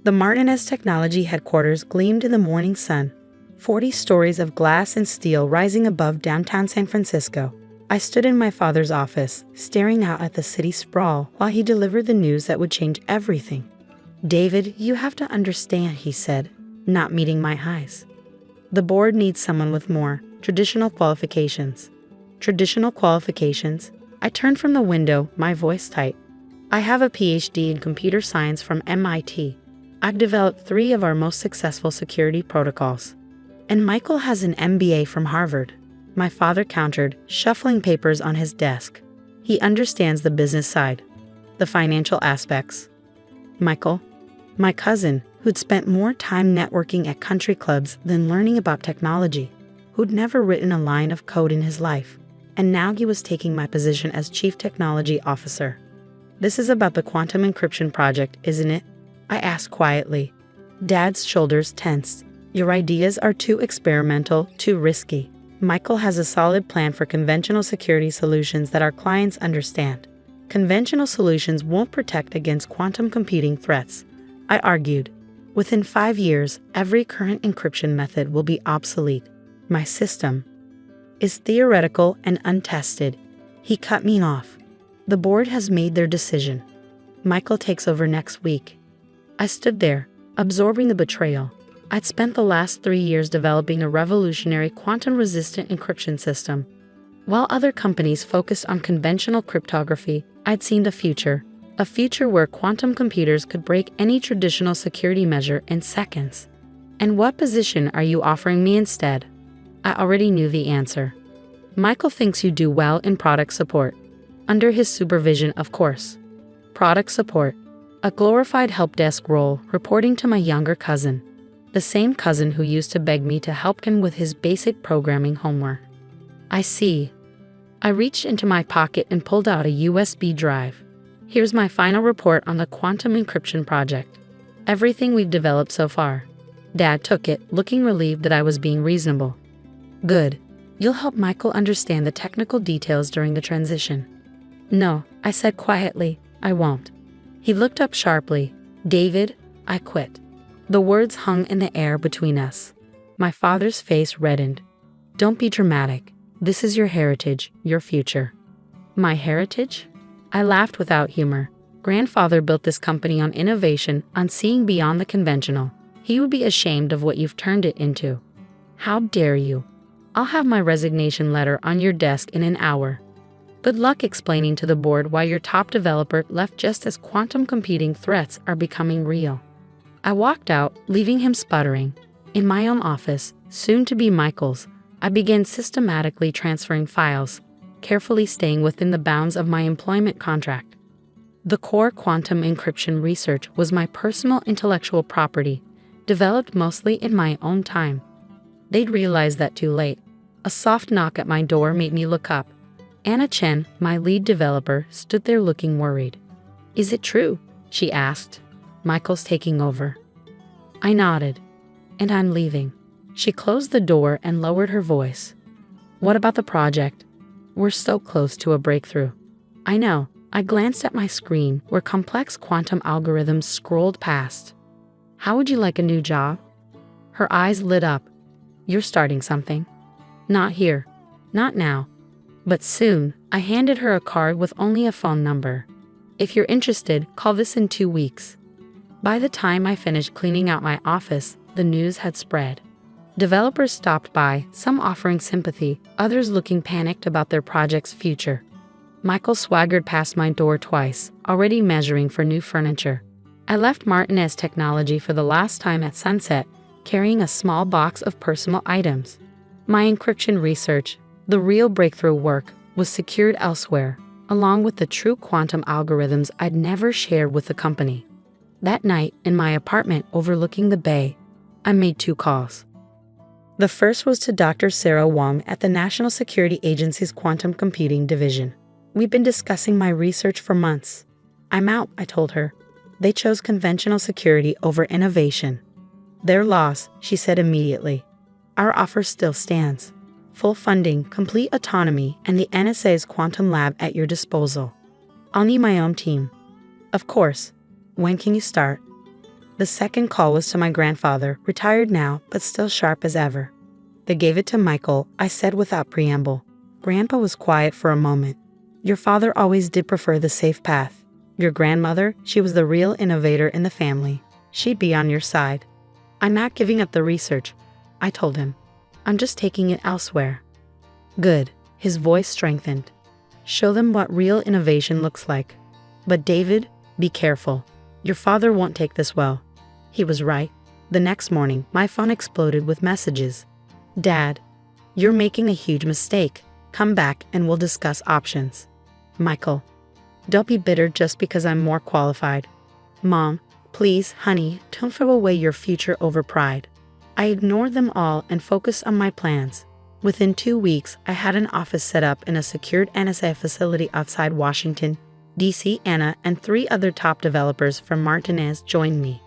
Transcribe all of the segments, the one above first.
The Martinez Technology headquarters gleamed in the morning sun, 40 stories of glass and steel rising above downtown San Francisco. I stood in my father's office, staring out at the city sprawl while he delivered the news that would change everything. "David, you have to understand," he said, not meeting my highs. "The board needs someone with more traditional qualifications." Traditional qualifications? I turned from the window, my voice tight. "I have a PhD in computer science from MIT. I've developed 3 of our most successful security protocols. And Michael has an MBA from Harvard." My father countered, shuffling papers on his desk. "He understands the business side, the financial aspects." Michael, my cousin, who'd spent more time networking at country clubs than learning about technology, who'd never written a line of code in his life, and now he was taking my position as Chief Technology Officer. "This is about the quantum encryption project, isn't it?" I asked quietly. Dad's shoulders tensed. "Your ideas are too experimental, too risky. Michael has a solid plan for conventional security solutions that our clients understand. Conventional solutions won't protect against quantum computing threats," I argued. "Within 5 years, every current encryption method will be obsolete. My system is theoretical and untested." He cut me off. "The board has made their decision. Michael takes over next week." I stood there, absorbing the betrayal. I'd spent the last 3 years developing a revolutionary quantum-resistant encryption system. While other companies focused on conventional cryptography, I'd seen a future where quantum computers could break any traditional security measure in seconds. "And what position are you offering me instead?" I already knew the answer. "Michael thinks you do well in product support." Under his supervision, of course. Product support. A glorified help desk role, reporting to my younger cousin. The same cousin who used to beg me to help him with his basic programming homework. "I see." I reached into my pocket and pulled out a USB drive. "Here's my final report on the quantum encryption project. Everything we've developed so far." Dad took it, looking relieved that I was being reasonable. "Good. You'll help Michael understand the technical details during the transition." "No," I said quietly, "I won't." He looked up sharply. "David, I quit." The words hung in the air between us. My father's face reddened. "Don't be dramatic. This is your heritage, your future." "My heritage?" I laughed without humor. "Grandfather built this company on innovation, on seeing beyond the conventional. He would be ashamed of what you've turned it into." "How dare you?" "I'll have my resignation letter on your desk in an hour. Good luck explaining to the board why your top developer left just as quantum computing threats are becoming real." I walked out, leaving him sputtering. In my own office, soon to be Michael's, I began systematically transferring files, carefully staying within the bounds of my employment contract. The core quantum encryption research was my personal intellectual property, developed mostly in my own time. They'd realized that too late. A soft knock at my door made me look up. Anna Chen, my lead developer, stood there looking worried. "Is it true?" she asked. "Michael's taking over." I nodded. "And I'm leaving." She closed the door and lowered her voice. "What about the project? We're so close to a breakthrough." "I know." I glanced at my screen where complex quantum algorithms scrolled past. "How would you like a new job?" Her eyes lit up. "You're starting something." "Not here. Not now. But soon." I handed her a card with only a phone number. "If you're interested, call this in 2 weeks." By the time I finished cleaning out my office, the news had spread. Developers stopped by, some offering sympathy, others looking panicked about their project's future. Michael swaggered past my door twice, already measuring for new furniture. I left Martinez Technology for the last time at sunset, carrying a small box of personal items. My encryption research, the real breakthrough work, was secured elsewhere, along with the true quantum algorithms I'd never shared with the company. That night, in my apartment overlooking the bay, I made 2 calls. The first was to Dr. Sarah Wong at the National Security Agency's Quantum Computing Division. "We've been discussing my research for months. I'm out," I told her. "They chose conventional security over innovation." "Their loss," she said immediately. "Our offer still stands. Full funding, complete autonomy, and the NSA's quantum lab at your disposal. I'll need my own team." "Of course. When can you start?" The second call was to my grandfather, retired now, but still sharp as ever. They gave it to Michael, I said without preamble. Grandpa was quiet for a moment. Your father always did prefer the safe path. Your grandmother, she was the real innovator in the family. She'd be on your side. I'm not giving up the research, I told him. I'm just taking it elsewhere. Good. His voice strengthened. Show them what real innovation looks like. But David, be careful. Your father won't take this well. He was right. The next morning, my phone exploded with messages. Dad, you're making a huge mistake. Come back and we'll discuss options. Michael, don't be bitter just because I'm more qualified. Mom, please, honey, don't throw away your future over pride. I ignored them all and focused on my plans. Within 2 weeks, I had an office set up in a secured NSA facility outside Washington, D.C. Anna and 3 other top developers from Martinez joined me.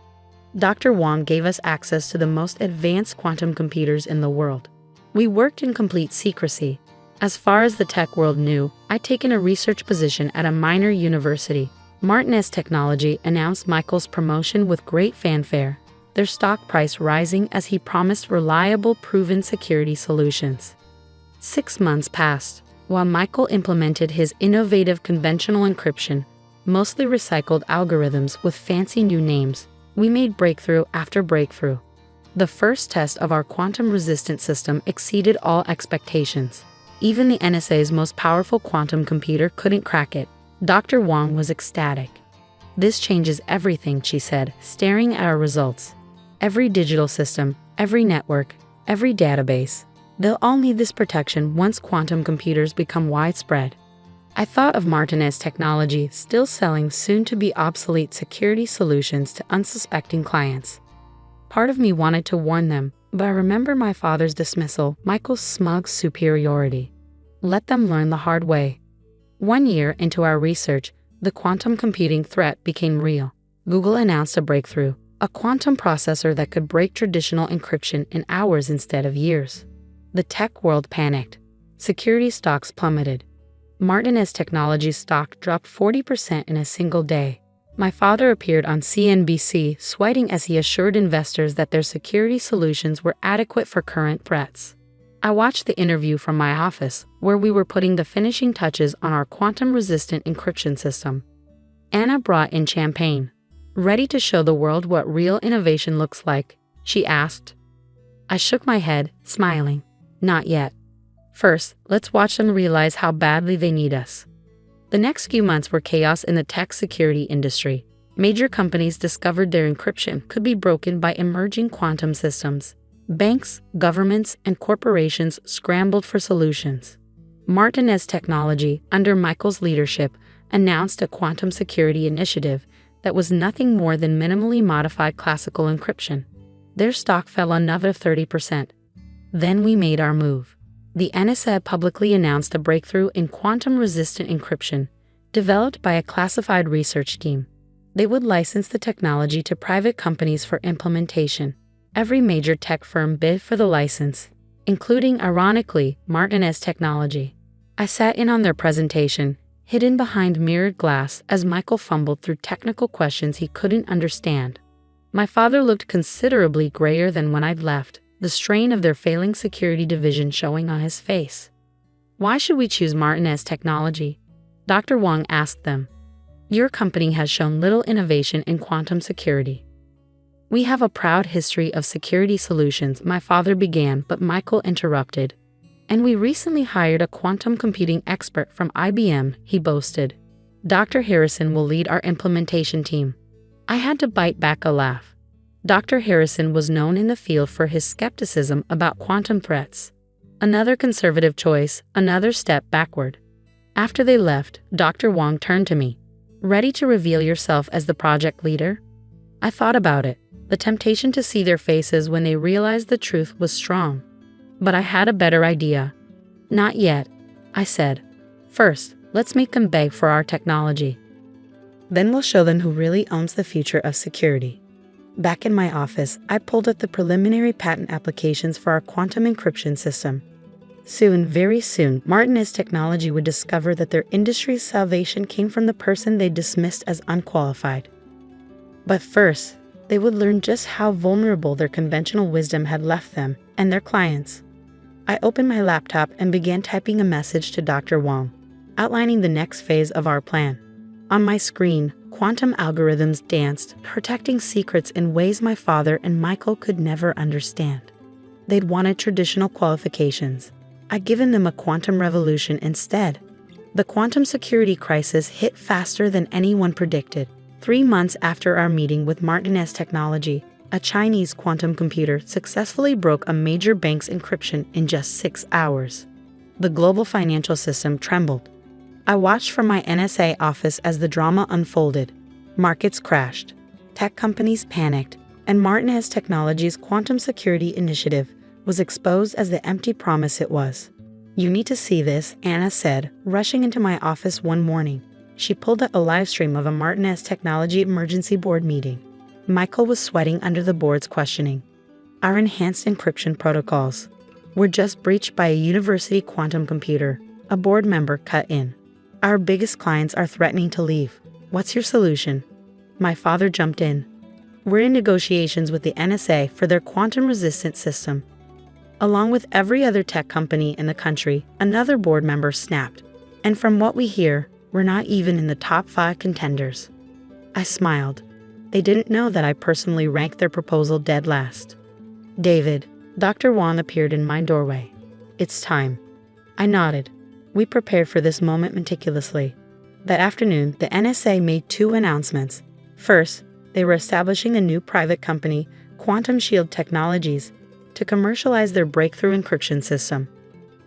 Dr. Wong gave us access to the most advanced quantum computers in the world. We worked in complete secrecy. As far as the tech world knew, I'd taken a research position at a minor university. Martinez Technology announced Michael's promotion with great fanfare, their stock price rising as he promised reliable, proven security solutions. 6 months passed. While Michael implemented his innovative conventional encryption, mostly recycled algorithms with fancy new names, we made breakthrough after breakthrough. The first test of our quantum-resistant system exceeded all expectations. Even the NSA's most powerful quantum computer couldn't crack it. Dr. Wong was ecstatic. This changes everything, she said, staring at our results. Every digital system, every network, every database. They'll all need this protection once quantum computers become widespread. I thought of Martinez Technology still selling soon-to-be obsolete security solutions to unsuspecting clients. Part of me wanted to warn them, but I remember my father's dismissal, Michael's smug superiority. Let them learn the hard way. 1 year into our research, the quantum computing threat became real. Google announced a breakthrough, a quantum processor that could break traditional encryption in hours instead of years. The tech world panicked. Security stocks plummeted. Martinez Technology's stock dropped 40% in a single day. My father appeared on CNBC, sweating as he assured investors that their security solutions were adequate for current threats. I watched the interview from my office, where we were putting the finishing touches on our quantum-resistant encryption system. Anna brought in champagne. Ready to show the world what real innovation looks like? She asked. I shook my head, smiling. Not yet. First, let's watch them realize how badly they need us. The next few months were chaos in the tech security industry. Major companies discovered their encryption could be broken by emerging quantum systems. Banks, governments, and corporations scrambled for solutions. Martinez Technology, under Michael's leadership, announced a quantum security initiative that was nothing more than minimally modified classical encryption. Their stock fell another 30%. Then we made our move. The NSA publicly announced a breakthrough in quantum-resistant encryption, developed by a classified research team. They would license the technology to private companies for implementation. Every major tech firm bid for the license, including, ironically, Martinez Technology. I sat in on their presentation, hidden behind mirrored glass as Michael fumbled through technical questions he couldn't understand. My father looked considerably grayer than when I'd left, the strain of their failing security division showing on his face. Why should we choose Martinez Technology? Dr. Wong asked them. Your company has shown little innovation in quantum security. We have a proud history of security solutions, my father began, but Michael interrupted. And we recently hired a quantum computing expert from IBM, he boasted. Dr. Harrison will lead our implementation team. I had to bite back a laugh. Dr. Harrison was known in the field for his skepticism about quantum threats. Another conservative choice, another step backward. After they left, Dr. Wong turned to me. Ready to reveal yourself as the project leader? I thought about it. The temptation to see their faces when they realized the truth was strong. But I had a better idea. Not yet, I said. First, let's make them beg for our technology. Then we'll show them who really owns the future of security. Back in my office, I pulled up the preliminary patent applications for our quantum encryption system. Soon, very soon, Martinez Technology would discover that their industry's salvation came from the person they dismissed as unqualified. But first, They would learn just how vulnerable their conventional wisdom had left them and their clients. I opened my laptop and began typing a message to Dr. Wang, outlining the next phase of our plan. On my screen, quantum algorithms danced, protecting secrets in ways my father and Michael could never understand. They'd wanted traditional qualifications. I'd given them a quantum revolution instead. The quantum security crisis hit faster than anyone predicted. 3 months after our meeting with Martinez Technology, a Chinese quantum computer successfully broke a major bank's encryption in just 6 hours. The global financial system trembled. I watched from my NSA office as the drama unfolded. Markets crashed, tech companies panicked, and Martinez Technology's quantum security initiative was exposed as the empty promise it was. "You need to see this," Anna said, rushing into my office one morning. She pulled up a live stream of a Martinez Technology emergency board meeting. Michael was sweating under the board's questioning. "Our enhanced encryption protocols were just breached by a university quantum computer," a board member cut in. "Our biggest clients are threatening to leave. What's your solution?" My father jumped in. "We're in negotiations with the NSA for their quantum-resistant system." Along with every other tech company in the country, another board member snapped. "And from what we hear, we're not even in the top 5 contenders." I smiled. They didn't know that I personally ranked their proposal dead last. "David," Dr. Wang appeared in my doorway. "It's time." I nodded. We prepared for this moment meticulously. That afternoon, the NSA made 2 announcements. First, they were establishing a new private company, Quantum Shield Technologies, to commercialize their breakthrough encryption system.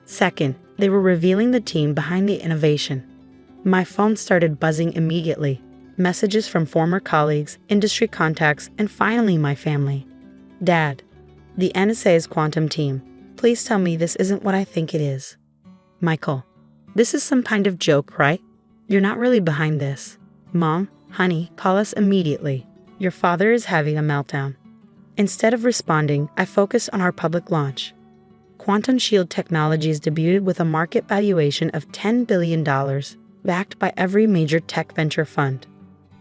Second, they were revealing the team behind the innovation. My phone started buzzing immediately. Messages from former colleagues, industry contacts, and finally my family. "Dad, the NSA's quantum team. Please tell me this isn't what I think it is." "Michael, this is some kind of joke, right? You're not really behind this." "Mom, honey, call us immediately. Your father is having a meltdown." Instead of responding, I focused on our public launch. Quantum Shield Technologies debuted with a market valuation of $10 billion, backed by every major tech venture fund.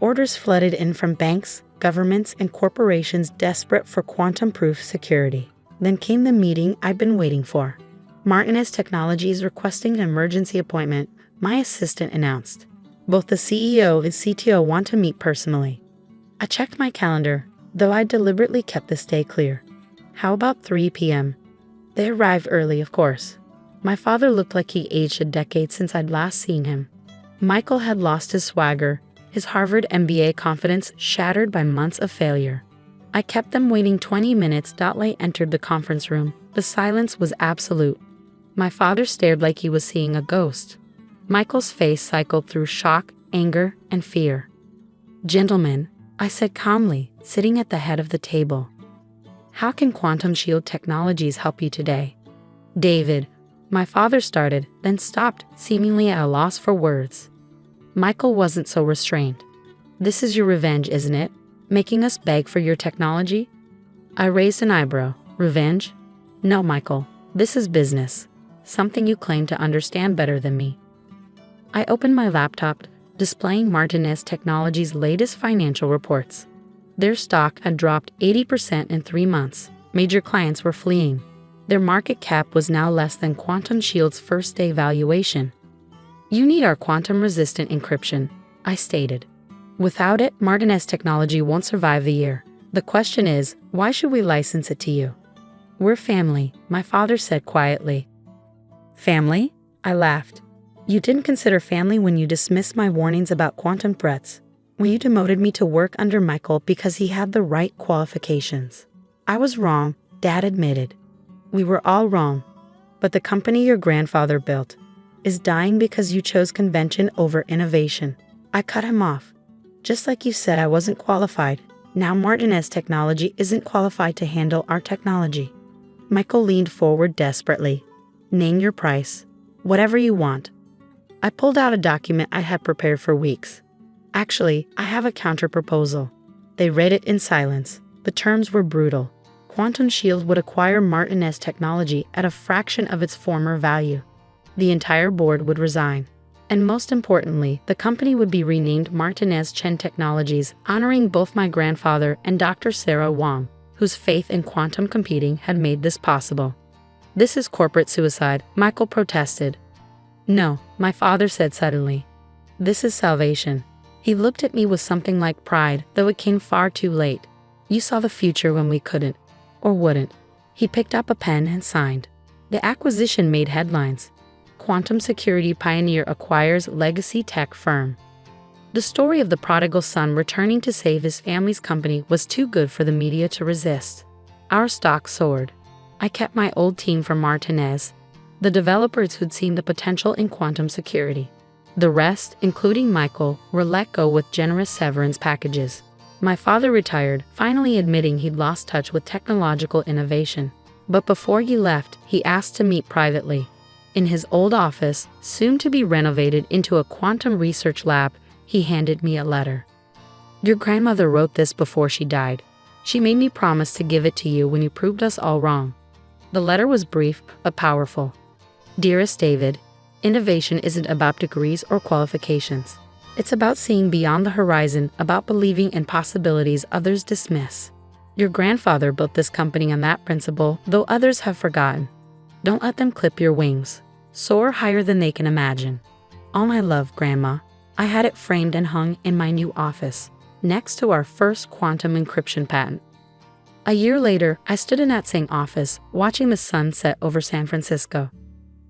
Orders flooded in from banks, governments, and corporations desperate for quantum-proof security. Then came the meeting I'd been waiting for. Martinez Technologies requesting an emergency appointment, my assistant announced. "Both the CEO and CTO want to meet personally." I checked my calendar, though I deliberately kept this day clear. "How about 3 p.m.? They arrived early, of course. My father looked like he aged a decade since I'd last seen him. Michael had lost his swagger, his Harvard MBA confidence shattered by months of failure. I kept them waiting 20 minutes. Lay entered the conference room. The silence was absolute. My father stared like he was seeing a ghost. Michael's face cycled through shock, anger, and fear. "Gentlemen," I said calmly, sitting at the head of the table. "How can Quantum Shield Technologies help you today?" "David," my father started, then stopped, seemingly at a loss for words. Michael wasn't so restrained. "This is your revenge, isn't it? Making us beg for your technology?" I raised an eyebrow. "Revenge? No, Michael. This is business. Something you claim to understand better than me." I opened my laptop, displaying Martinez Technology's latest financial reports. Their stock had dropped 80% in 3 months. Major clients were fleeing. Their market cap was now less than Quantum Shield's first-day valuation. "You need our quantum-resistant encryption," I stated. "Without it, Martinez Technology won't survive the year. The question is, why should we license it to you?" "We're family," my father said quietly. "Family?" I laughed. "You didn't consider family when you dismissed my warnings about quantum threats, when you demoted me to work under Michael because he had the right qualifications." "I was wrong," Dad admitted. "We were all wrong. But the company your grandfather built is dying because you chose convention over innovation." I cut him off. "Just like you said I wasn't qualified, now Martinez Technology isn't qualified to handle our technology." Michael leaned forward desperately. "Name your price. Whatever you want." I pulled out a document I had prepared for weeks. "Actually, I have a counter-proposal." They read it in silence. The terms were brutal. Quantum Shield would acquire Martinez Technology at a fraction of its former value. The entire board would resign. And most importantly, the company would be renamed Martinez Chen Technologies, honoring both my grandfather and Dr. Sarah Wang, whose faith in quantum computing had made this possible. "This is corporate suicide," Michael protested. "No," my father said suddenly. "This is salvation." He looked at me with something like pride, though it came far too late. "You saw the future when we couldn't. Or wouldn't." He picked up a pen and signed. The acquisition made headlines. Quantum security pioneer acquires legacy tech firm. The story of the prodigal son returning to save his family's company was too good for the media to resist. Our stock soared. I kept my old team from Martinez, the developers who'd seen the potential in quantum security. The rest, including Michael, were let go with generous severance packages. My father retired, finally admitting he'd lost touch with technological innovation. But before he left, he asked to meet privately. In his old office, soon to be renovated into a quantum research lab, he handed me a letter. "Your grandmother wrote this before she died. She made me promise to give it to you when you proved us all wrong." The letter was brief, but powerful. "Dearest David, innovation isn't about degrees or qualifications. It's about seeing beyond the horizon, about believing in possibilities others dismiss. Your grandfather built this company on that principle, though others have forgotten. Don't let them clip your wings. Soar higher than they can imagine. All my love, Grandma." I had it framed and hung in my new office, next to our first quantum encryption patent. A year later, I stood in that same office, watching the sun set over San Francisco.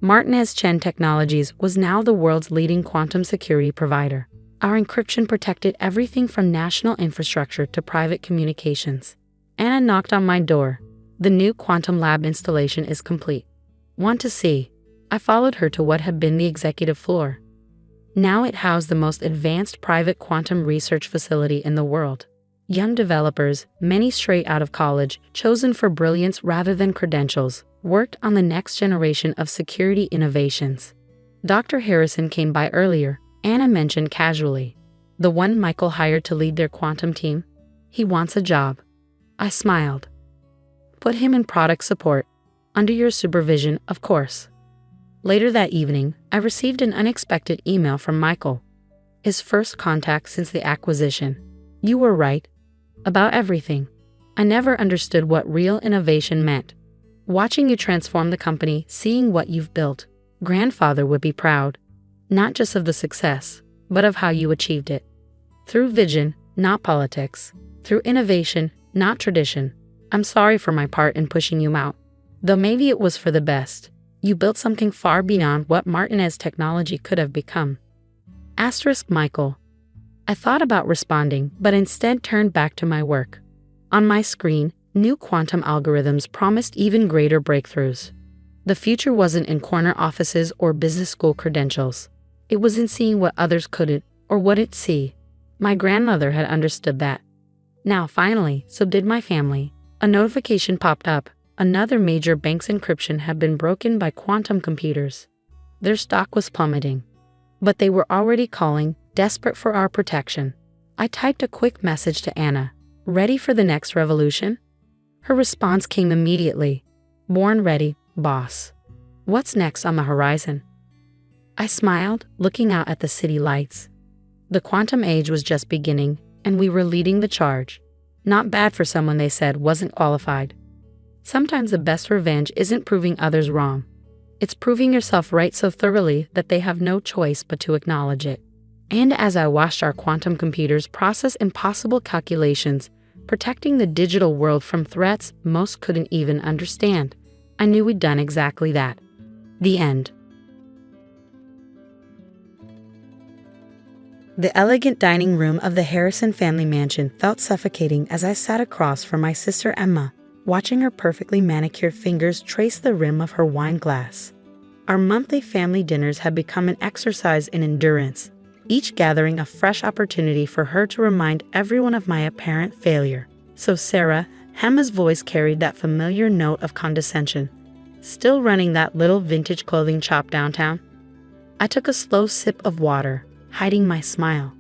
Martinez Chen Technologies was now the world's leading quantum security provider. Our encryption protected everything from national infrastructure to private communications. Anna knocked on my door. "The new quantum lab installation is complete. Want to see?" I followed her to what had been the executive floor. Now it housed the most advanced private quantum research facility in the world. Young developers, many straight out of college, chosen for brilliance rather than credentials, worked on the next generation of security innovations. Dr. Harrison came by earlier, Anna mentioned casually. "The one Michael hired to lead their quantum team? He wants a job." I smiled. "Put him in product support. Under your supervision, of course." Later that evening, I received an unexpected email from Michael. His first contact since the acquisition. "You were right. About everything. I never understood what real innovation meant. Watching you transform the company, seeing what you've built. Grandfather would be proud. Not just of the success, but of how you achieved it. Through vision, not politics. Through innovation, not tradition. I'm sorry for my part in pushing you out. Though maybe it was for the best. You built something far beyond what Martinez technology could have become." Michael. I thought about responding, but instead turned back to my work. On my screen, new quantum algorithms promised even greater breakthroughs. The future wasn't in corner offices or business school credentials. It was in seeing what others couldn't or wouldn't see. My grandmother had understood that. Now finally, so did my family. A notification popped up. Another major bank's encryption had been broken by quantum computers. Their stock was plummeting. But they were already calling, desperate for our protection. I typed a quick message to Anna. "Ready for the next revolution?" Her response came immediately. "Born ready, boss. What's next on the horizon?" I smiled, looking out at the city lights. The quantum age was just beginning, and we were leading the charge. Not bad for someone they said wasn't qualified. Sometimes the best revenge isn't proving others wrong. It's proving yourself right so thoroughly that they have no choice but to acknowledge it. And as I watched our quantum computers process impossible calculations, protecting the digital world from threats most couldn't even understand, I knew we'd done exactly that. The end. The elegant dining room of the Harrison family mansion felt suffocating as I sat across from my sister Emma, watching her perfectly manicured fingers trace the rim of her wine glass. Our monthly family dinners had become an exercise in endurance, each gathering a fresh opportunity for her to remind everyone of my apparent failure. "So Sarah," Emma's voice carried that familiar note of condescension, "still running that little vintage clothing shop downtown?" I took a slow sip of water, hiding my smile.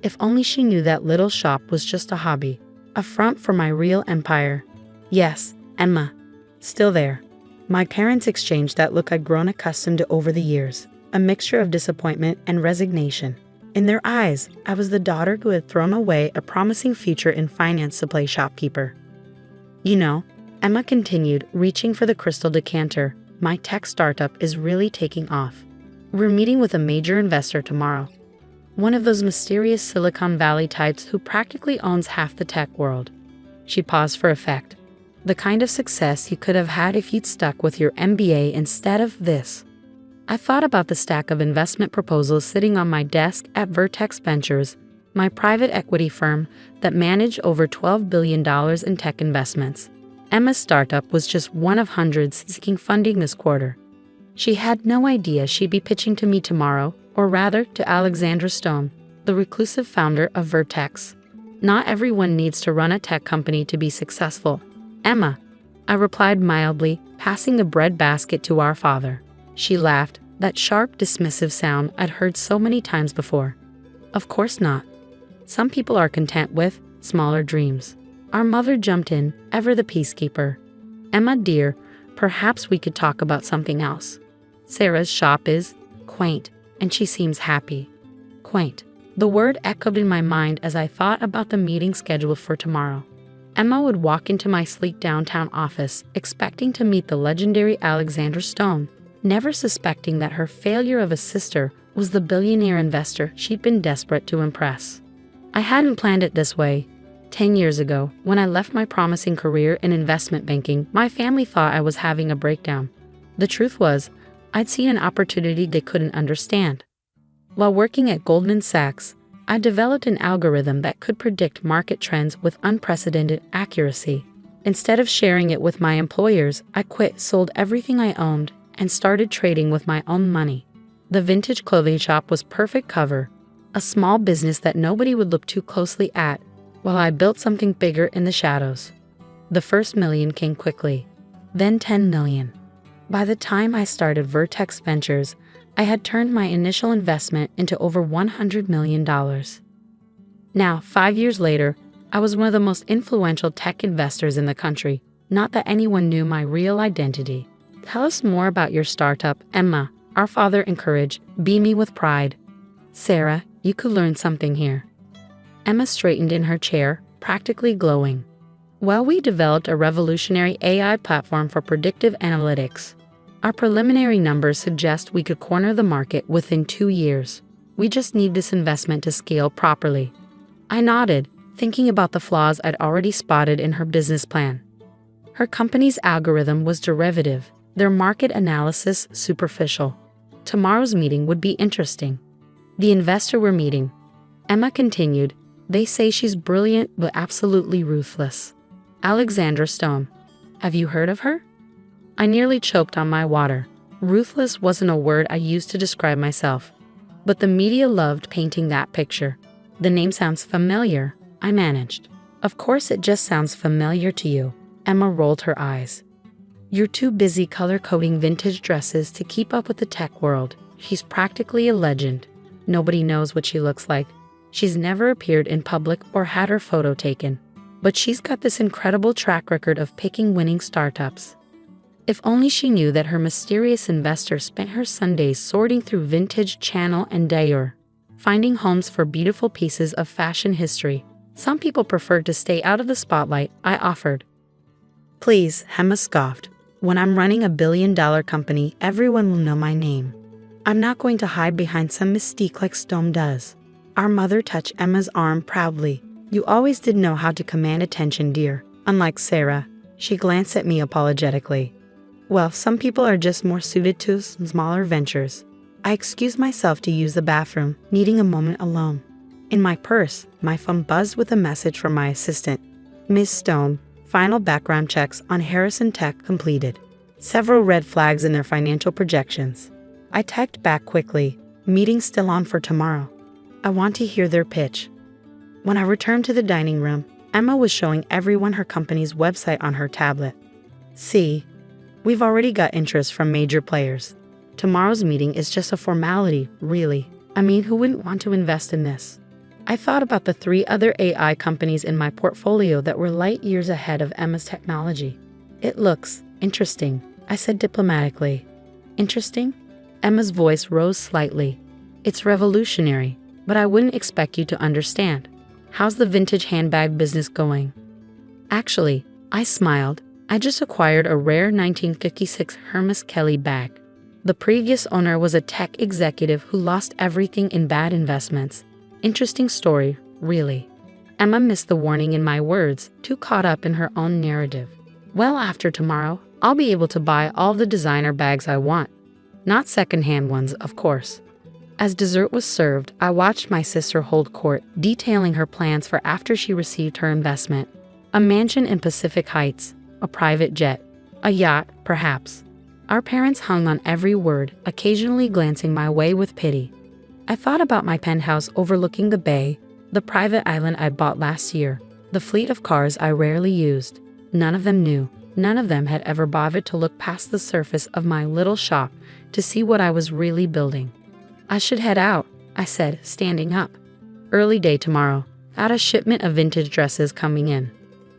If only she knew that little shop was just a hobby, a front for my real empire. Yes, Emma. Still there. My parents exchanged that look I'd grown accustomed to over the years. a mixture of disappointment and resignation. In their eyes, I was the daughter who had thrown away a promising future in finance to play shopkeeper. You know, Emma continued, reaching for the crystal decanter, my tech startup is really taking off. We're meeting with a major investor tomorrow. One of those mysterious Silicon Valley types who practically owns half the tech world. She paused for effect. The kind of success you could have had if you'd stuck with your MBA instead of this. I thought about the stack of investment proposals sitting on my desk at Vertex Ventures, my private equity firm that managed over $12 billion in tech investments. Emma's startup was just one of hundreds seeking funding this quarter. She had no idea she'd be pitching to me tomorrow, or rather to Alexandra Stone, the reclusive founder of Vertex. Not everyone needs to run a tech company to be successful. Emma, I replied mildly, passing the bread basket to our father. She laughed, that sharp, dismissive sound I'd heard so many times before. Of course not. Some people are content with smaller dreams. Our mother jumped in, ever the peacekeeper. Emma dear, perhaps we could talk about something else. Sarah's shop is quaint, and she seems happy. Quaint. The word echoed in my mind as I thought about the meeting scheduled for tomorrow. Emma would walk into my sleek downtown office, expecting to meet the legendary Alexandra Stone, never suspecting that her failure of a sister was the billionaire investor she'd been desperate to impress. I hadn't planned it this way. 10 years ago, when I left my promising career in investment banking, my family thought I was having a breakdown. The truth was, I'd seen an opportunity they couldn't understand. While working at Goldman Sachs, I developed an algorithm that could predict market trends with unprecedented accuracy. Instead of sharing it with my employers, I quit, sold everything I owned, and started trading with my own money. The vintage clothing shop was perfect cover, a small business that nobody would look too closely at, while I built something bigger in the shadows. The first million came quickly, then 10 million. By the time I started Vertex Ventures, I had turned my initial investment into over $100 million. Now, 5 years later, I was one of the most influential tech investors in the country, not that anyone knew my real identity. Tell us more about your startup, Emma, our father encouraged, beaming with pride. Sarah, you could learn something here. Emma straightened in her chair, practically glowing. Well, we developed a revolutionary AI platform for predictive analytics. Our preliminary numbers suggest we could corner the market within 2 years. We just need this investment to scale properly. I nodded, thinking about the flaws I'd already spotted in her business plan. Her company's algorithm was derivative, their market analysis superficial. Tomorrow's meeting would be interesting. The investor we're meeting, Emma continued, they say she's brilliant but absolutely ruthless. Alexandra Stone. Have you heard of her? I nearly choked on my water. Ruthless wasn't a word I used to describe myself, but the media loved painting that picture. The name sounds familiar, I managed. Of course it just sounds familiar to you. Emma rolled her eyes. You're too busy color-coding vintage dresses to keep up with the tech world. She's practically a legend. Nobody knows what she looks like. She's never appeared in public or had her photo taken. But she's got this incredible track record of picking winning startups. If only she knew that her mysterious investor spent her Sundays sorting through vintage Channel and Dior, finding homes for beautiful pieces of fashion history. Some people prefer to stay out of the spotlight, I offered. Please, Emma scoffed. When I'm running a billion-dollar company, everyone will know my name. I'm not going to hide behind some mystique like Stone does. Our mother touched Emma's arm proudly. You always did know how to command attention, dear. Unlike Sarah, she glanced at me apologetically. Well, some people are just more suited to smaller ventures. I excused myself to use the bathroom, needing a moment alone. In my purse, my phone buzzed with a message from my assistant. Ms. Stone, final background checks on Harrison Tech completed. Several red flags in their financial projections. I typed back quickly, meeting still on for tomorrow. I want to hear their pitch. When I returned to the dining room, Emma was showing everyone her company's website on her tablet. See, we've already got interest from major players. Tomorrow's meeting is just a formality, really. I mean, who wouldn't want to invest in this? I thought about the 3 other AI companies in my portfolio that were light years ahead of Emma's technology. It looks interesting, I said diplomatically. Interesting? Emma's voice rose slightly. It's revolutionary, but I wouldn't expect you to understand. How's the vintage handbag business going? Actually, I smiled. I just acquired a rare 1956 Hermes Kelly bag. The previous owner was a tech executive who lost everything in bad investments. Interesting story, really. Emma missed the warning in my words, too caught up in her own narrative. Well, after tomorrow, I'll be able to buy all the designer bags I want. Not secondhand ones, of course. As dessert was served, I watched my sister hold court, detailing her plans for after she received her investment. A mansion in Pacific Heights, a private jet, a yacht, perhaps. Our parents hung on every word, occasionally glancing my way with pity. I thought about my penthouse overlooking the bay, the private island I bought last year, the fleet of cars I rarely used. None of them knew. None of them had ever bothered to look past the surface of my little shop to see what I was really building. I should head out, I said, standing up. Early day tomorrow. Got a shipment of vintage dresses coming in.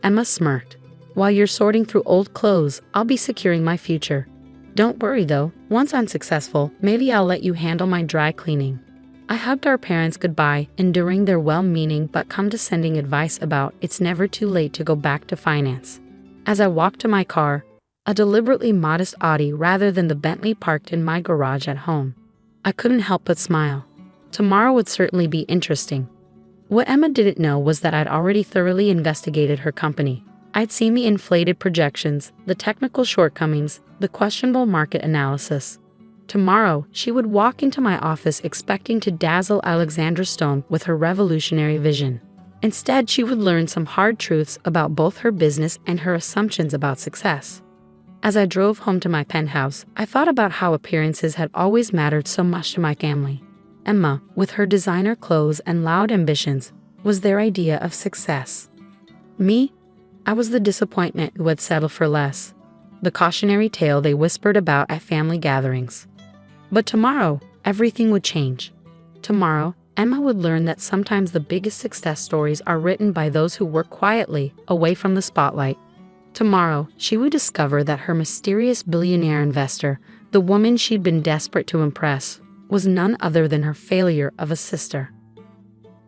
Emma smirked. While you're sorting through old clothes, I'll be securing my future. Don't worry though, once I'm successful, maybe I'll let you handle my dry cleaning. I hugged our parents goodbye, enduring their well-meaning but condescending advice about it's never too late to go back to finance. As I walked to my car, a deliberately modest Audi rather than the Bentley parked in my garage at home, I couldn't help but smile. Tomorrow would certainly be interesting. What Emma didn't know was that I'd already thoroughly investigated her company. I'd seen the inflated projections, the technical shortcomings, the questionable market analysis. Tomorrow, she would walk into my office expecting to dazzle Alexandra Stone with her revolutionary vision. Instead, she would learn some hard truths about both her business and her assumptions about success. As I drove home to my penthouse, I thought about how appearances had always mattered so much to my family. Emma, with her designer clothes and loud ambitions, was their idea of success. Me? I was the disappointment who had settled for less, the cautionary tale they whispered about at family gatherings. But tomorrow, everything would change. Tomorrow, Emma would learn that sometimes the biggest success stories are written by those who work quietly, away from the spotlight. Tomorrow, she would discover that her mysterious billionaire investor, the woman she'd been desperate to impress, was none other than her failure of a sister.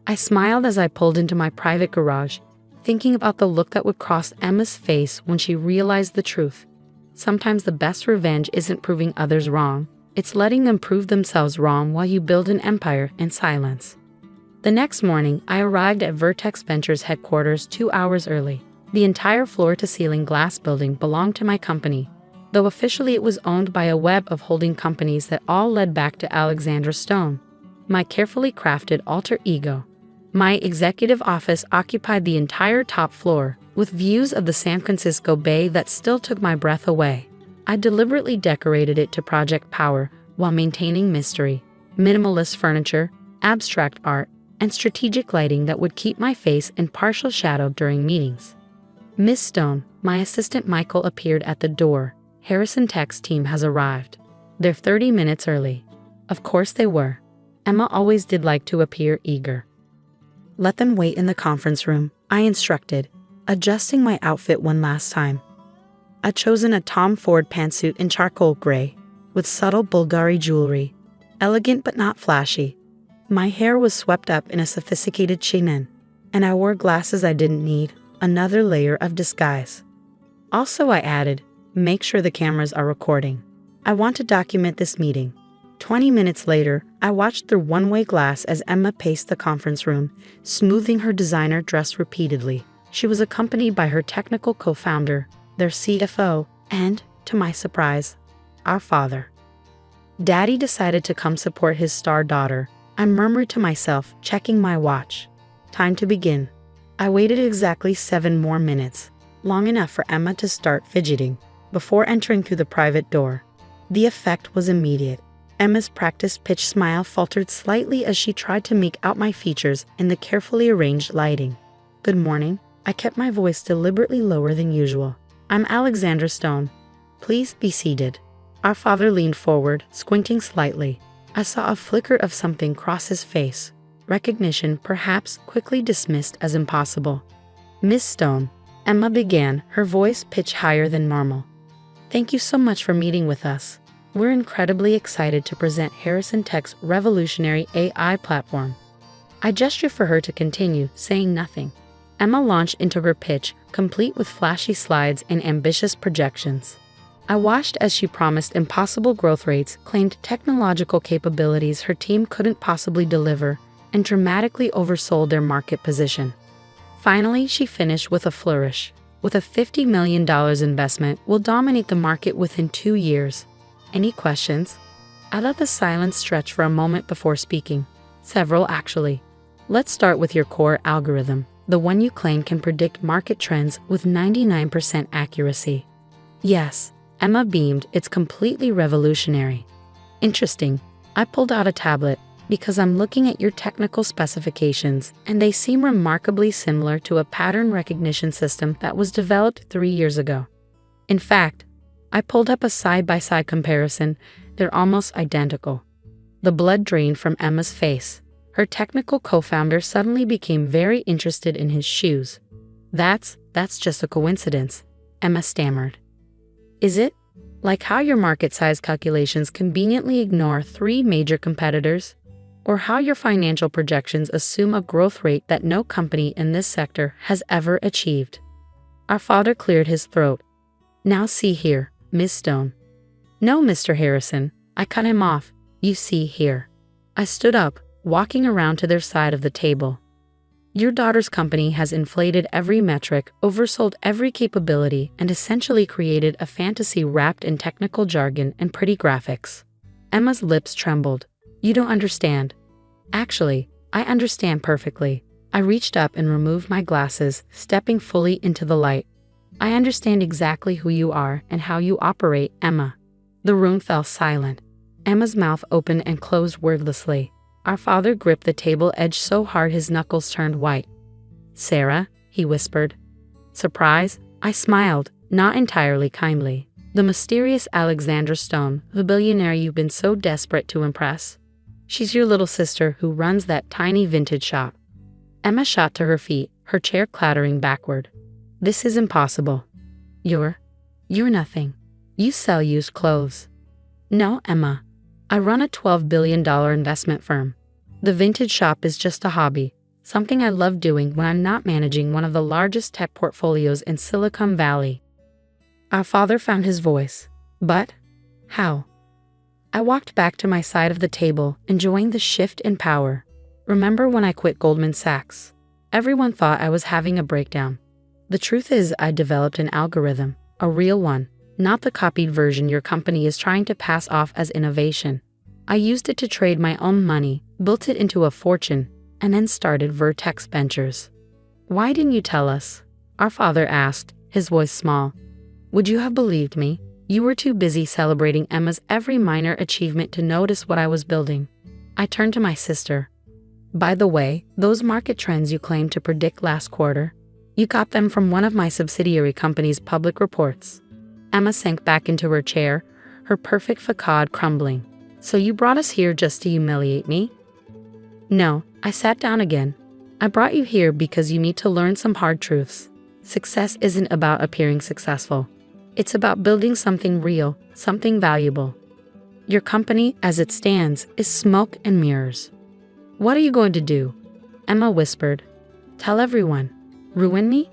I smiled as I pulled into my private garage, thinking about the look that would cross Emma's face when she realized the truth. Sometimes the best revenge isn't proving others wrong, it's letting them prove themselves wrong while you build an empire in silence. The next morning, I arrived at Vertex Ventures headquarters 2 hours early. The entire floor-to-ceiling glass building belonged to my company, though officially it was owned by a web of holding companies that all led back to Alexandra Stone, my carefully crafted alter ego. My executive office occupied the entire top floor, with views of the San Francisco Bay that still took my breath away. I deliberately decorated it to project power while maintaining mystery, minimalist furniture, abstract art, and strategic lighting that would keep my face in partial shadow during meetings. Miss Stone, my assistant Michael appeared at the door. Harrison Tech's team has arrived. They're 30 minutes early. Of course they were. Emma always did like to appear eager. Let them wait in the conference room, I instructed, adjusting my outfit one last time. I'd chosen a Tom Ford pantsuit in charcoal gray, with subtle Bulgari jewelry, elegant but not flashy. My hair was swept up in a sophisticated chinen, and I wore glasses I didn't need, another layer of disguise. Also, I added, make sure the cameras are recording. I want to document this meeting. 20 minutes later, I watched through one-way glass as Emma paced the conference room, smoothing her designer dress repeatedly. She was accompanied by her technical co-founder, their CFO, and, to my surprise, our father. Daddy decided to come support his star daughter. I murmured to myself, checking my watch. Time to begin. I waited exactly 7 more minutes, long enough for Emma to start fidgeting, before entering through the private door. The effect was immediate. Emma's practiced pitch smile faltered slightly as she tried to make out my features in the carefully arranged lighting. Good morning. I kept my voice deliberately lower than usual. I'm Alexandra Stone. Please be seated. Our father leaned forward, squinting slightly. I saw a flicker of something cross his face. Recognition, perhaps, quickly dismissed as impossible. Miss Stone, Emma began, her voice pitched higher than normal. Thank you so much for meeting with us. We're incredibly excited to present Harrison Tech's revolutionary AI platform. I gestured for her to continue, saying nothing. Emma launched into her pitch, complete with flashy slides and ambitious projections. I watched as she promised impossible growth rates, claimed technological capabilities her team couldn't possibly deliver, and dramatically oversold their market position. Finally, she finished with a flourish. With a $50 million investment, we'll dominate the market within 2 years. Any questions? I let the silence stretch for a moment before speaking. Several, actually. Let's start with your core algorithm, the one you claim can predict market trends with 99% accuracy. Yes, Emma beamed, it's completely revolutionary. Interesting. I pulled out a tablet, because I'm looking at your technical specifications, and they seem remarkably similar to a pattern recognition system that was developed 3 years ago. In fact, I pulled up a side-by-side comparison. They're almost identical. The blood drained from Emma's face. Her technical co-founder suddenly became very interested in his shoes. That's just a coincidence, Emma stammered. Is it? Like how your market size calculations conveniently ignore 3 major competitors? Or how your financial projections assume a growth rate that no company in this sector has ever achieved? Our father cleared his throat. Now see here, Ms. Stone. No, Mr. Harrison, I cut him off. You see here. I stood up, walking around to their side of the table. Your daughter's company has inflated every metric, oversold every capability, and essentially created a fantasy wrapped in technical jargon and pretty graphics. Emma's lips trembled. You don't understand. Actually, I understand perfectly. I reached up and removed my glasses, stepping fully into the light. I understand exactly who you are and how you operate, Emma. The room fell silent. Emma's mouth opened and closed wordlessly. Our father gripped the table edge so hard his knuckles turned white. Sarah, he whispered. Surprise? I smiled, not entirely kindly. The mysterious Alexandra Stone, the billionaire you've been so desperate to impress. She's your little sister who runs that tiny vintage shop. Emma shot to her feet, her chair clattering backward. This is impossible. You're nothing. You sell used clothes. No, Emma. I run a $12 billion investment firm. The vintage shop is just a hobby, something I love doing when I'm not managing one of the largest tech portfolios in Silicon Valley. Our father found his voice. But how? I walked back to my side of the table, enjoying the shift in power. Remember when I quit Goldman Sachs? Everyone thought I was having a breakdown. The truth is, I developed an algorithm, a real one, not the copied version your company is trying to pass off as innovation. I used it to trade my own money, built it into a fortune, and then started Vertex Ventures. Why didn't you tell us? Our father asked, his voice small. Would you have believed me? You were too busy celebrating Emma's every minor achievement to notice what I was building. I turned to my sister. By the way, those market trends you claimed to predict last quarter, you got them from one of my subsidiary company's public reports. Emma sank back into her chair, her perfect facade crumbling. So you brought us here just to humiliate me? No, I sat down again. I brought you here because you need to learn some hard truths. Success isn't about appearing successful. It's about building something real, something valuable. Your company, as it stands, is smoke and mirrors. What are you going to do? Emma whispered. Tell everyone. Ruin me?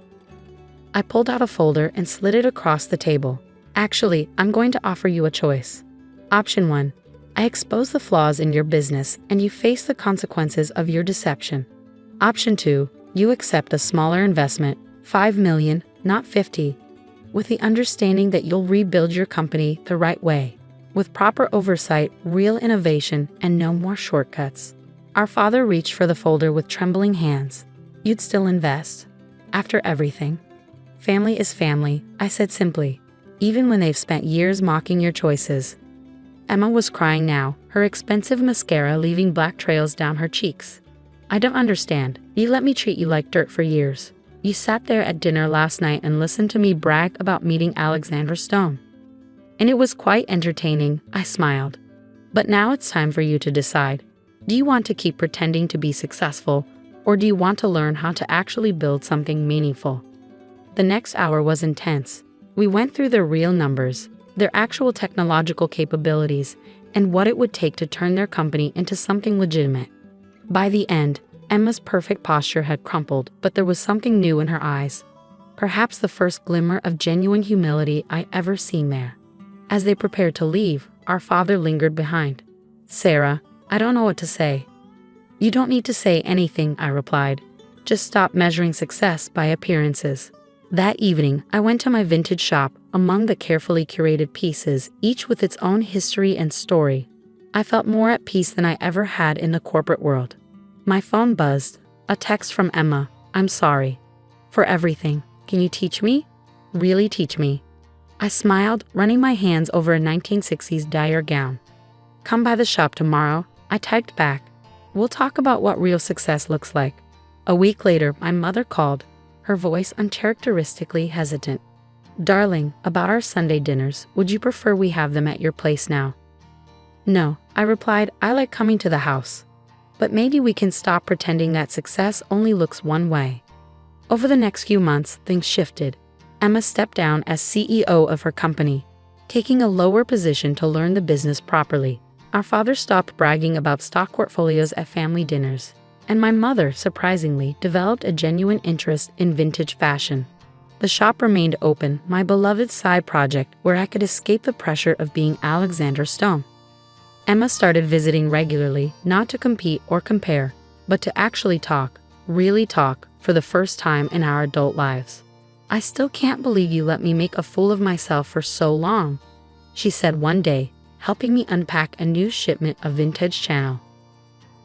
I pulled out a folder and slid it across the table. Actually, I'm going to offer you a choice. Option 1. I expose the flaws in your business and you face the consequences of your deception. Option 2. You accept a smaller investment, $5 million, not 50, with the understanding that you'll rebuild your company the right way, with proper oversight, real innovation, and no more shortcuts. Our father reached for the folder with trembling hands. You'd still invest? After everything? Family is family, I said simply, even when they've spent years mocking your choices. Emma was crying now, her expensive mascara leaving black trails down her cheeks. I don't understand. You let me treat you like dirt for years. You sat there at dinner last night and listened to me brag about meeting Alexandra Stone. And it was quite entertaining, I smiled. But now it's time for you to decide. Do you want to keep pretending to be successful, or do you want to learn how to actually build something meaningful? The next hour was intense. We went through the real numbers, their actual technological capabilities, and what it would take to turn their company into something legitimate. By the end, Emma's perfect posture had crumpled, but there was something new in her eyes. Perhaps the first glimmer of genuine humility I ever seen there. As they prepared to leave, our father lingered behind. "Sarah, I don't know what to say." "You don't need to say anything," I replied. "Just stop measuring success by appearances." That evening, I went to my vintage shop, among the carefully curated pieces, each with its own history and story. I felt more at peace than I ever had in the corporate world. My phone buzzed. A text from Emma. "I'm sorry for everything. Can you teach me? Really teach me?" I smiled, running my hands over a 1960s dyer gown. "Come by the shop tomorrow," I typed back. "We'll talk about what real success looks like." A week later, my mother called, her voice uncharacteristically hesitant. "Darling, about our Sunday dinners, would you prefer we have them at your place now?" "No," I replied, "I like coming to the house. But maybe we can stop pretending that success only looks one way." Over the next few months, things shifted. Emma stepped down as CEO of her company, taking a lower position to learn the business properly. Our father stopped bragging about stock portfolios at family dinners, and my mother, surprisingly, developed a genuine interest in vintage fashion. The shop remained open, my beloved side project where I could escape the pressure of being Alexandra Stone. Emma started visiting regularly, not to compete or compare, but to actually talk, really talk, for the first time in our adult lives. "I still can't believe you let me make a fool of myself for so long," she said one day, helping me unpack a new shipment of vintage channel.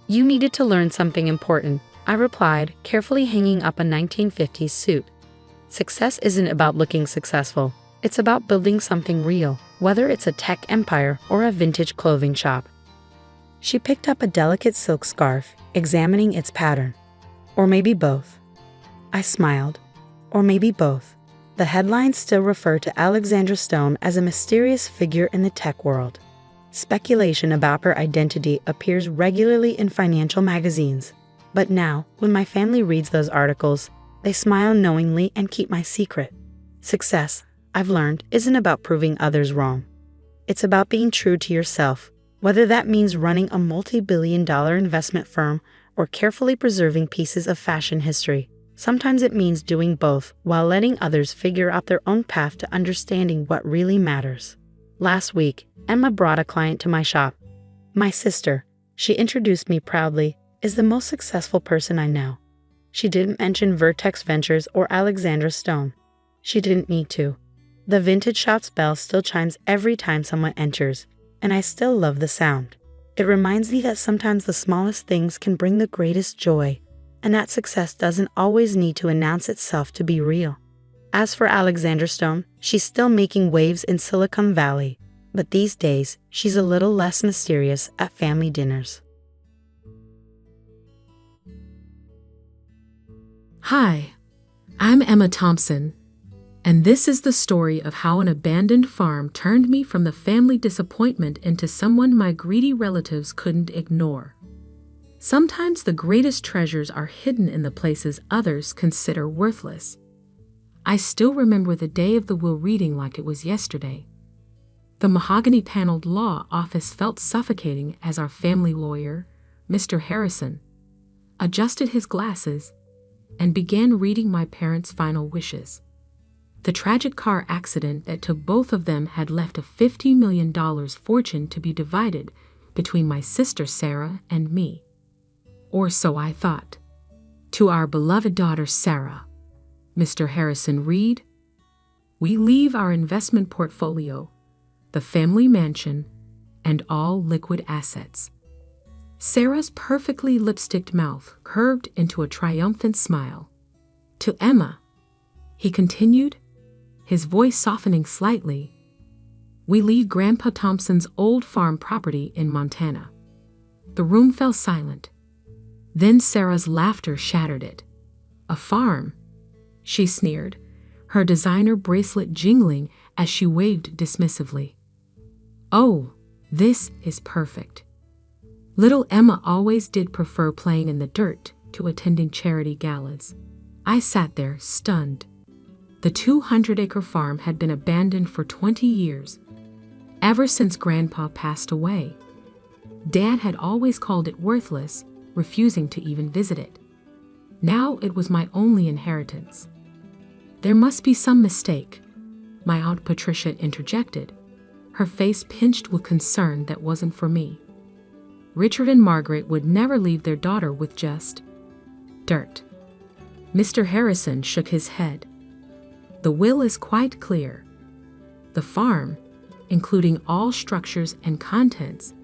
"You needed to learn something important," I replied, carefully hanging up a 1950s suit. "Success isn't about looking successful. It's about building something real, whether it's a tech empire or a vintage clothing shop." She picked up a delicate silk scarf, examining its pattern. "Or maybe both." I smiled. "Or maybe both." The headlines still refer to Alexandra Stone as a mysterious figure in the tech world. Speculation about her identity appears regularly in financial magazines. But now, when my family reads those articles, they smile knowingly and keep my secret. Success, I've learned, isn't about proving others wrong. It's about being true to yourself, whether that means running a multi-billion-dollar investment firm or carefully preserving pieces of fashion history. Sometimes it means doing both while letting others figure out their own path to understanding what really matters. Last week, Emma brought a client to my shop. "My sister," she introduced me proudly, "is the most successful person I know." She didn't mention Vertex Ventures or Alexandra Stone. She didn't need to. The vintage shop's bell still chimes every time someone enters, and I still love the sound. It reminds me that sometimes the smallest things can bring the greatest joy, and that success doesn't always need to announce itself to be real. As for Alexandra Stone, she's still making waves in Silicon Valley, but these days, she's a little less mysterious at family dinners. Hi, I'm Emma Thompson, and this is the story of how an abandoned farm turned me from the family disappointment into someone my greedy relatives couldn't ignore. Sometimes the greatest treasures are hidden in the places others consider worthless. I still remember the day of the will reading like it was yesterday. The mahogany-paneled law office felt suffocating as our family lawyer, Mr. Harrison, adjusted his glasses and began reading my parents' final wishes. The tragic car accident that took both of them had left a $50 million fortune to be divided between my sister Sarah and me. Or so I thought. To our beloved daughter Sarah, Mr. Harrison read, "We leave our investment portfolio, the family mansion, and all liquid assets." Sarah's perfectly lipsticked mouth curved into a triumphant smile. To Emma, he continued, his voice softening slightly, "We leave Grandpa Thompson's old farm property in Montana." The room fell silent. Then Sarah's laughter shattered it. "A farm?" she sneered, her designer bracelet jingling as she waved dismissively. "Oh, this is perfect." Little Emma always did prefer playing in the dirt to attending charity galas. I sat there, stunned. The 200-acre farm had been abandoned for 20 years, ever since Grandpa passed away. Dad had always called it worthless, refusing to even visit it. Now it was my only inheritance. There must be some mistake, my Aunt Patricia interjected, her face pinched with concern that wasn't for me. Richard and Margaret would never leave their daughter with just dirt. Mr. Harrison shook his head. The will is quite clear. The farm, including all structures and contents,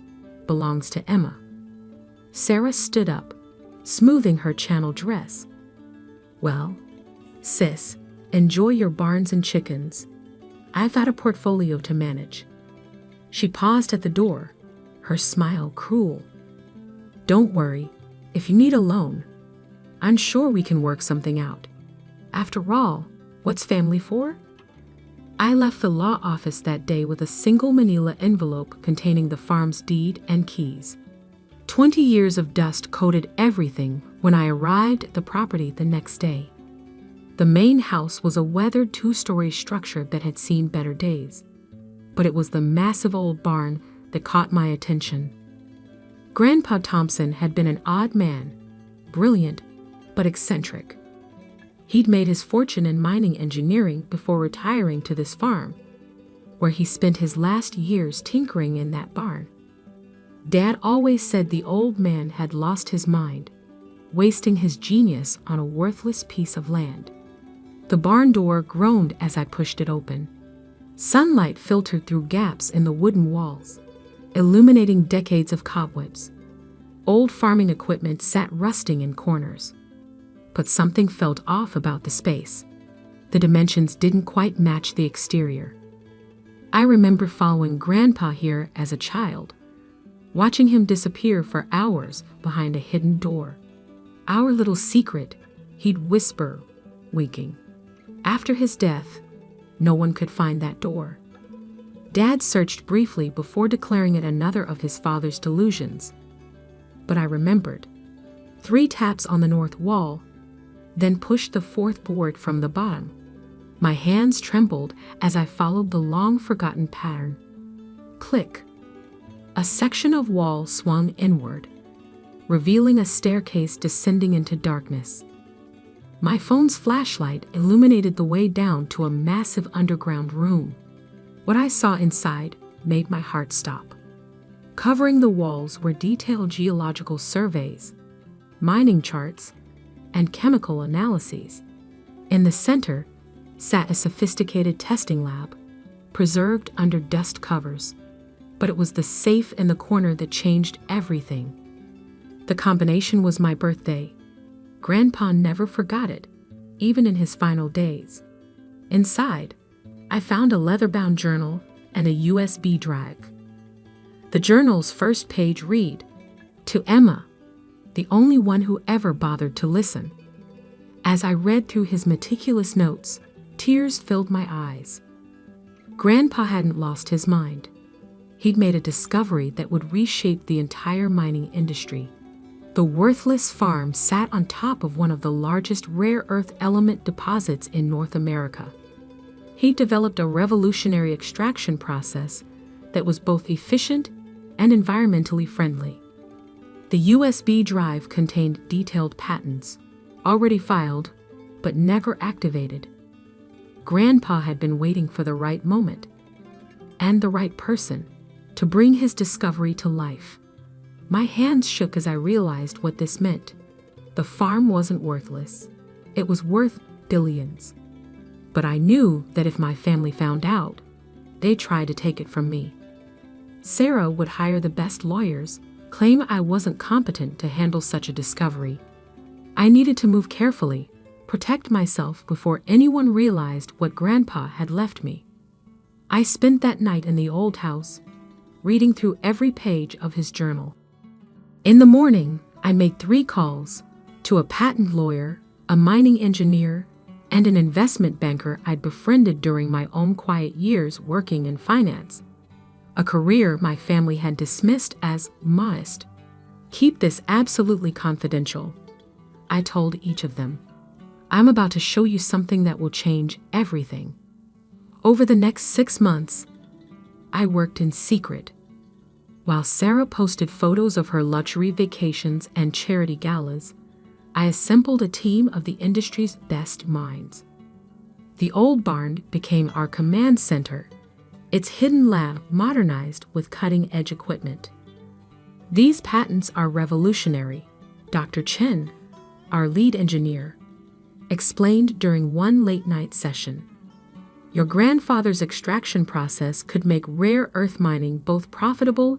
belongs to Emma. Sarah stood up, smoothing her channel dress. Well, sis, enjoy your barns and chickens. I've got a portfolio to manage. She paused at the door, her smile cruel. Don't worry, if you need a loan, I'm sure we can work something out. After all, what's family for? I left the law office that day with a single manila envelope containing the farm's deed and keys. 20 years of dust coated everything when I arrived at the property the next day. The main house was a weathered 2-story structure that had seen better days, but it was the massive old barn that caught my attention. Grandpa Thompson had been an odd man, brilliant, but eccentric. He'd made his fortune in mining engineering before retiring to this farm, where he spent his last years tinkering in that barn. Dad always said the old man had lost his mind, wasting his genius on a worthless piece of land. The barn door groaned as I pushed it open. Sunlight filtered through gaps in the wooden walls, illuminating decades of cobwebs. Old farming equipment sat rusting in corners. But something felt off about the space. The dimensions didn't quite match the exterior. I remember following Grandpa here as a child, watching him disappear for hours behind a hidden door. Our little secret, he'd whisper, winking. After his death, no one could find that door. Dad searched briefly before declaring it another of his father's delusions. But I remembered. 3 taps on the north wall, then pushed the 4th board from the bottom. My hands trembled as I followed the long-forgotten pattern. Click. A section of wall swung inward, revealing a staircase descending into darkness. My phone's flashlight illuminated the way down to a massive underground room. What I saw inside made my heart stop. Covering the walls were detailed geological surveys, mining charts, and chemical analyses. In the center sat a sophisticated testing lab, preserved under dust covers. But it was the safe in the corner that changed everything. The combination was my birthday. Grandpa never forgot it, even in his final days. Inside, I found a leather-bound journal and a USB drive. The journal's first page read, "To Emma, the only one who ever bothered to listen." As I read through his meticulous notes, tears filled my eyes. Grandpa hadn't lost his mind. He'd made a discovery that would reshape the entire mining industry. The worthless farm sat on top of one of the largest rare earth element deposits in North America. He developed a revolutionary extraction process that was both efficient and environmentally friendly. The USB drive contained detailed patents, already filed, but never activated. Grandpa had been waiting for the right moment, and the right person, to bring his discovery to life. My hands shook as I realized what this meant. The farm wasn't worthless. It was worth billions. But I knew that if my family found out, they'd try to take it from me. Sarah would hire the best lawyers, claim I wasn't competent to handle such a discovery. I needed to move carefully, protect myself before anyone realized what Grandpa had left me. I spent that night in the old house, reading through every page of his journal. In the morning, I made 3 calls to a patent lawyer, a mining engineer, and an investment banker I'd befriended during my own quiet years working in finance, a career my family had dismissed as modest. "Keep this absolutely confidential," I told each of them. "I'm about to show you something that will change everything." Over the next 6 months, I worked in secret. While Sarah posted photos of her luxury vacations and charity galas, I assembled a team of the industry's best minds. The old barn became our command center, its hidden lab modernized with cutting-edge equipment. These patents are revolutionary, Dr. Chen, our lead engineer, explained during one late-night session. Your grandfather's extraction process could make rare earth mining both profitable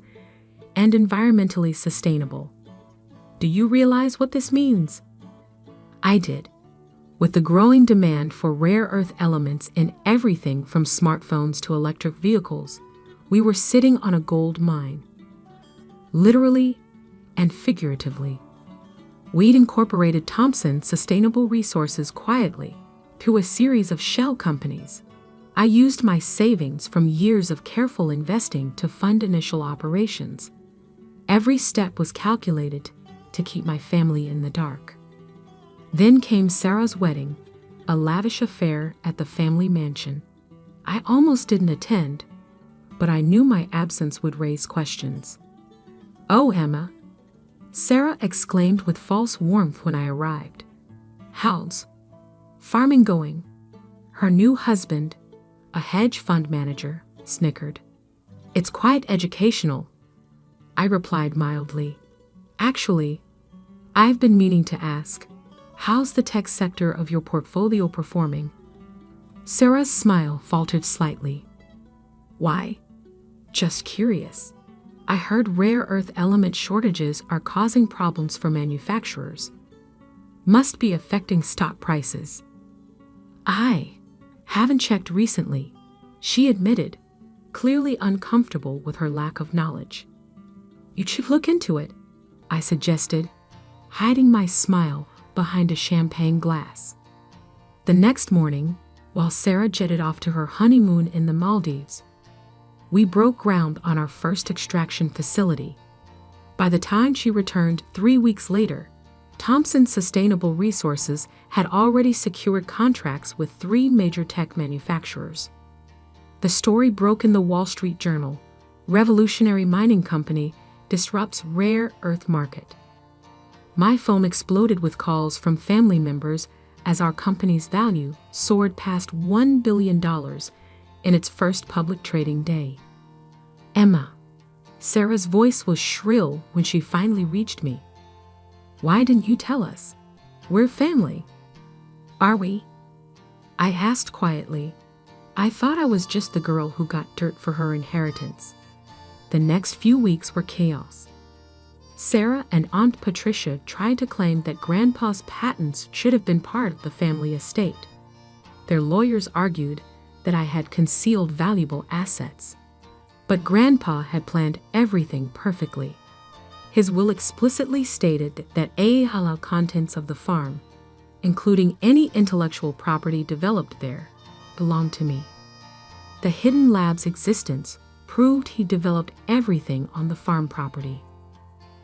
and environmentally sustainable. Do you realize what this means? I did. With the growing demand for rare earth elements in everything from smartphones to electric vehicles, we were sitting on a gold mine. Literally and figuratively. We'd incorporated Thompson Sustainable Resources quietly through a series of shell companies. I used my savings from years of careful investing to fund initial operations. Every step was calculated to keep my family in the dark. Then came Sarah's wedding, a lavish affair at the family mansion. I almost didn't attend, but I knew my absence would raise questions. "Oh, Emma," Sarah exclaimed with false warmth when I arrived. "How's farming going?" Her new husband, a hedge fund manager, snickered. "It's quite educational," I replied mildly. "Actually, I've been meaning to ask, how's the tech sector of your portfolio performing?" Sarah's smile faltered slightly. "Why? Just curious. I heard rare earth element shortages are causing problems for manufacturers. Must be affecting stock prices." "I haven't checked recently," she admitted, clearly uncomfortable with her lack of knowledge. "You should look into it," I suggested, hiding my smile behind a champagne glass. The next morning, while Sarah jetted off to her honeymoon in the Maldives, we broke ground on our first extraction facility. By the time she returned 3 weeks later, Thompson Sustainable Resources had already secured contracts with 3 major tech manufacturers. The story broke in the Wall Street Journal. Revolutionary mining company disrupts rare earth market. My phone exploded with calls from family members as our company's value soared past $1 billion in its first public trading day. "Emma," Sarah's voice was shrill when she finally reached me. "Why didn't you tell us? We're family." "Are we?" I asked quietly. I thought I was just the girl who got dirt for her inheritance. The next few weeks were chaos. Sarah and Aunt Patricia tried to claim that Grandpa's patents should have been part of the family estate. Their lawyers argued that I had concealed valuable assets. But Grandpa had planned everything perfectly. His will explicitly stated that all halal contents of the farm, including any intellectual property developed there, belonged to me. The hidden lab's existence proved he developed everything on the farm property.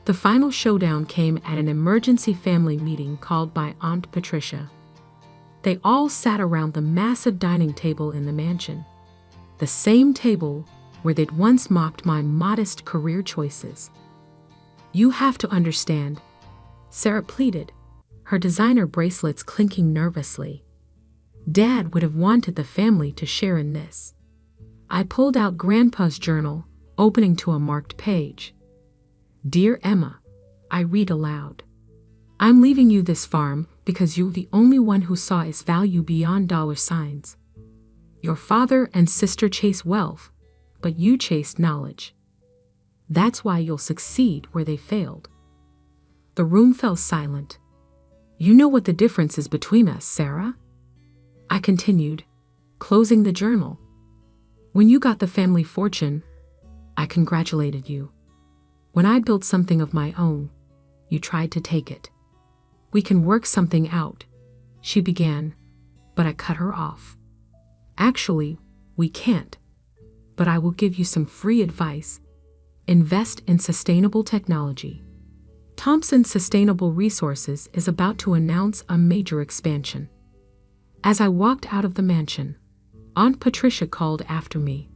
The final showdown came at an emergency family meeting called by Aunt Patricia. They all sat around the massive dining table in the mansion, the same table where they'd once mocked my modest career choices. "You have to understand," Sarah pleaded, her designer bracelets clinking nervously. "Dad would have wanted the family to share in this." I pulled out Grandpa's journal, opening to a marked page. "Dear Emma," I read aloud, "I'm leaving you this farm because you're the only one who saw its value beyond dollar signs. Your father and sister chase wealth, but you chased knowledge. That's why you'll succeed where they failed." The room fell silent. "You know what the difference is between us, Sarah?" I continued, closing the journal. "When you got the family fortune, I congratulated you. When I built something of my own, you tried to take it. We can work something out," she began, but I cut her off. "Actually, we can't, but I will give you some free advice. Invest in sustainable technology. Thompson Sustainable Resources is about to announce a major expansion." As I walked out of the mansion, Aunt Patricia called after me.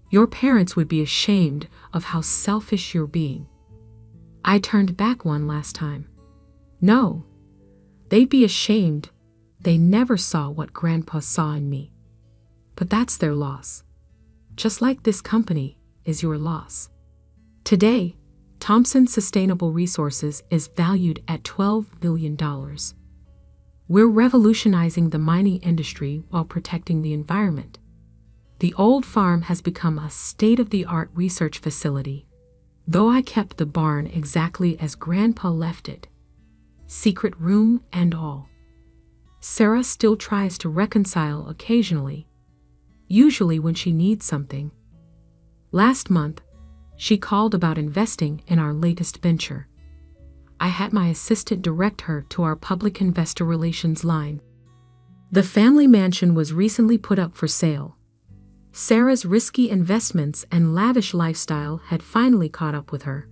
Your parents would be ashamed of how selfish you're being. I turned back one last time. No, they'd be ashamed. They never saw what Grandpa saw in me. But that's their loss. Just like this company is your loss. Today, Thompson Sustainable Resources is valued at $12 million. We're revolutionizing the mining industry while protecting the environment. The old farm has become a state-of-the-art research facility, though I kept the barn exactly as Grandpa left it, secret room and all. Sarah still tries to reconcile occasionally, usually when she needs something. Last month, she called about investing in our latest venture. I had my assistant direct her to our public investor relations line. The family mansion was recently put up for sale. Sarah's risky investments and lavish lifestyle had finally caught up with her.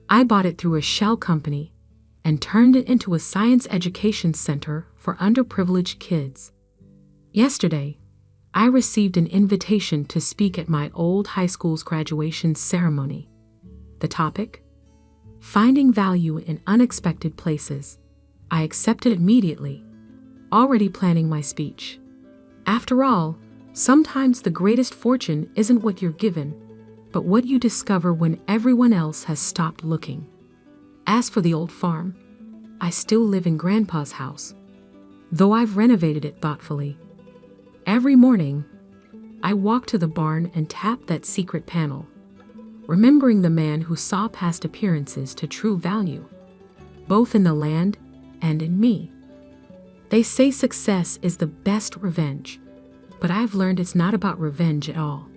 I bought it through a shell company and turned it into a science education center for underprivileged kids. Yesterday, I received an invitation to speak at my old high school's graduation ceremony. The topic? Finding value in unexpected places. I accepted immediately, already planning my speech. After all, sometimes the greatest fortune isn't what you're given, but what you discover when everyone else has stopped looking. As for the old farm, I still live in Grandpa's house, though I've renovated it thoughtfully. Every morning, I walk to the barn and tap that secret panel, remembering the man who saw past appearances to true value, both in the land and in me. They say success is the best revenge, but I've learned it's not about revenge at all.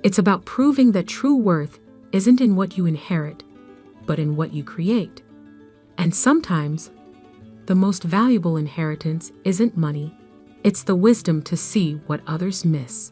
It's about proving that true worth isn't in what you inherit, but in what you create. And sometimes, the most valuable inheritance isn't money, it's the wisdom to see what others miss.